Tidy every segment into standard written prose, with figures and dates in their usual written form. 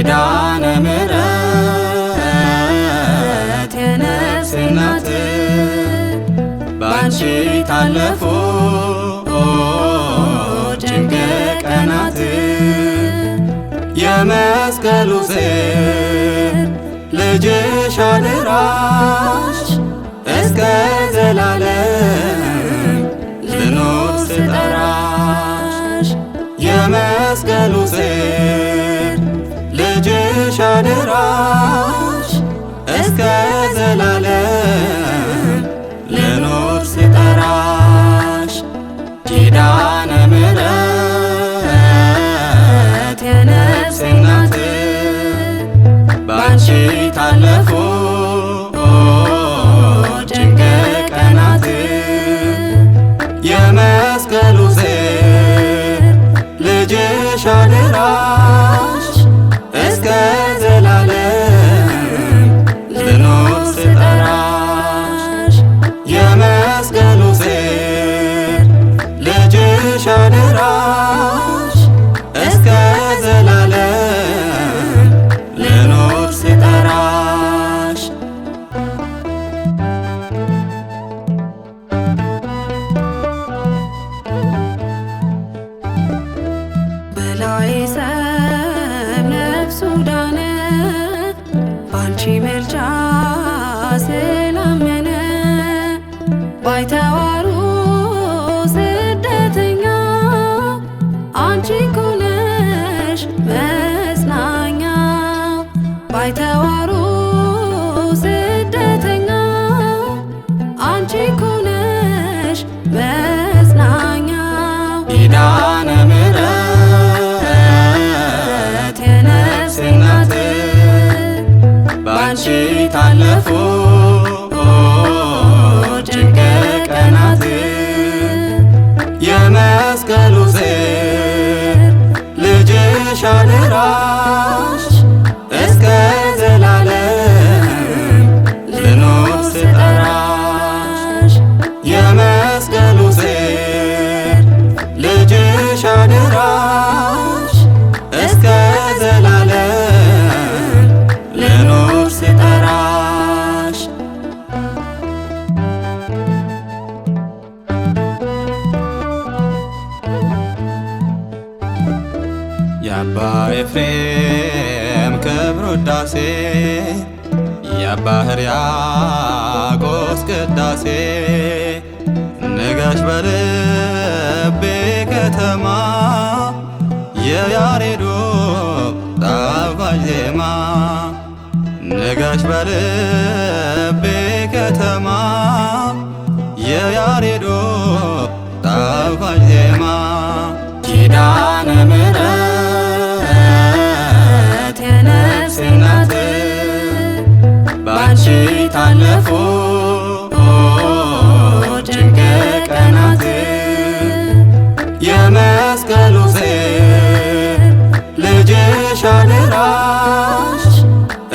ኪዳነ ምሕረት የነፍሴ እናት ባንቺ ታለፉ ጭንቅ ቀናት የመስቀሉ ስር ልጅሽ አደራሽ እስከ ዘላለም ልኖር ስጠራሽ የመስቀሉ ስር ልጅሽ አደራሽ እስከ ዘላለም ልኖር ስጠራሽ ኪዳነ ምሕረት የነፍሴ እናት ባንቺ ታለፉ ጭንቅ ቀናት የመስቀሉ ስር ልጅሽ አደራሽ እስከ ዘላለም ልኖር ስጠራሽ የመስቀሉ ስር ልጅሽ አደራሽ እስከ ዘላለም ልኖር ስጠራሽ በላይ ሰብ ነፍሱ ዳነ ባንቺ ምልጃ ስላመነ ባይተዋሩ ስደተኛ አንቺ እኮ ነሽ መጽናኛ ባይተዋሩ ስደተኛ አንቺ እኮ ነሽ መጽናኛ ኪዳነ ምሕረት የነፍሴ እናት ባንቺ ታለፉ ጭንቅ ቀናት የመስቀሉ ስር ልጅሽ አደራሽ እስከ ዘላለም ልኖር ስጠራሽ የመስቀሉ ስር ልጅሽ አደራሽ እስከ ዘላለም ልኖር ስጠራሽ የአባ ኤፍሬም ክብር ውዳሴ የአባ ሕርያቆስ ቅዳሴ ንገሽ በልቤ ከተማ የያሬዶ ጣፋጭ ዜማ ንገሽ በልቤ ከተማ የያሬዶ ጣፋጭ ዜማ ኪዳነ ምሕረት የነፍሴ እናት ባንቺ ታለፉ ጭንቅ ቀናት የመስቀሉ ስር ልጅሽ አደራሽ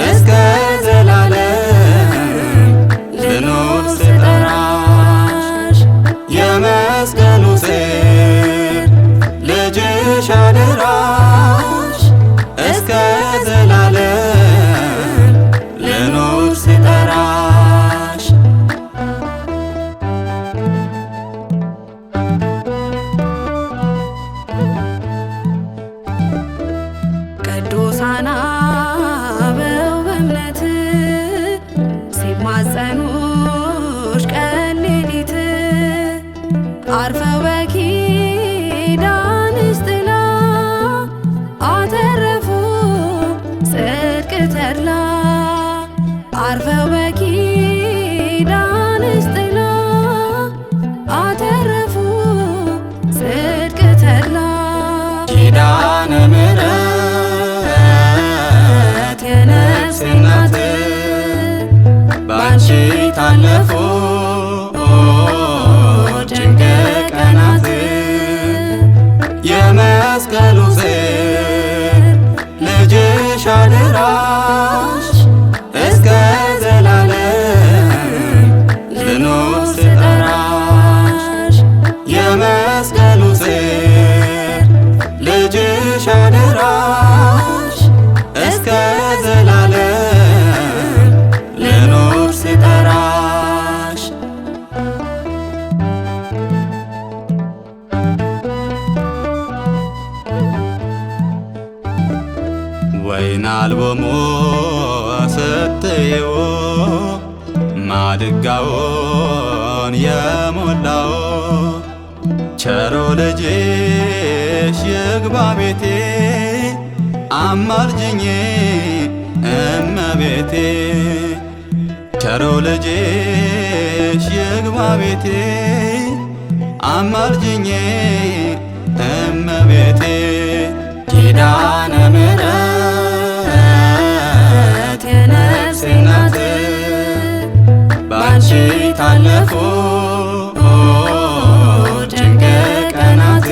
እስከ ዘላለም ልኖር ስጠራሽ የመስቀሉ ስር ልጅሽ አደራሽ እስከ ዘላለም ልኖር ስጠራሽ ቅዱሳን አበው በእምነት ሲማጸኑሽ ቀን ሌሊት አርፈው በኪዳንሽ ጥላ አተረፉ ጽድቅ ተድላ አርፈው በኪዳንሽ ጥላ አተረፉ ጽድቅ ተድላ ኪዳነ ምሕረት የነፍሴ እናት ባንቺ ታለፉ ጭንቅ ቀናት የመስቀሉ ስር ልጅሽ አደራሽ እስከ ዘላለም ልኖር ስጠራሽ የመስቀሉ ስር ልጅሽ አደራሽ እስከ አልቦሙ ስትዩ ማድጋውን የሞላው ቸሮ ልጅሽ ይግባ ቤቴ አማልጅኝ እመቤቴ ቸሮ ልጅሽ ይግባ ቤቴ አማልጅኝ እመቤቴ ኪዳነ ምሕረት የነፍሴ እናት ባንቺ ታለፉ ጭንቅ ቀናት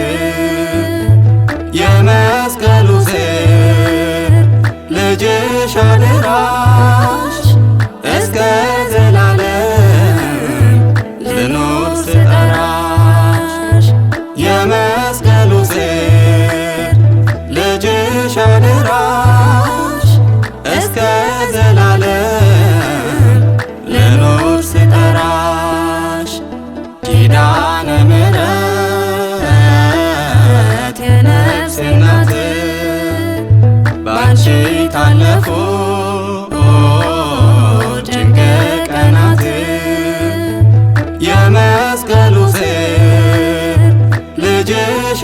የመስቀሉ ስር ልጅሽ አደራሽ እስከ ዘላለም ልኖር ስጠራሽ የመስቀሉ ስር ልጅሽ አደራሽ እስከ ዘላለም ልኖር ስጠራሽ ኪዳነ ምሕረት የነፍሴ እናት ባንቺ ታለፉ ጭንቅ ቀናት የመስቀሉ ስር ልጅሽ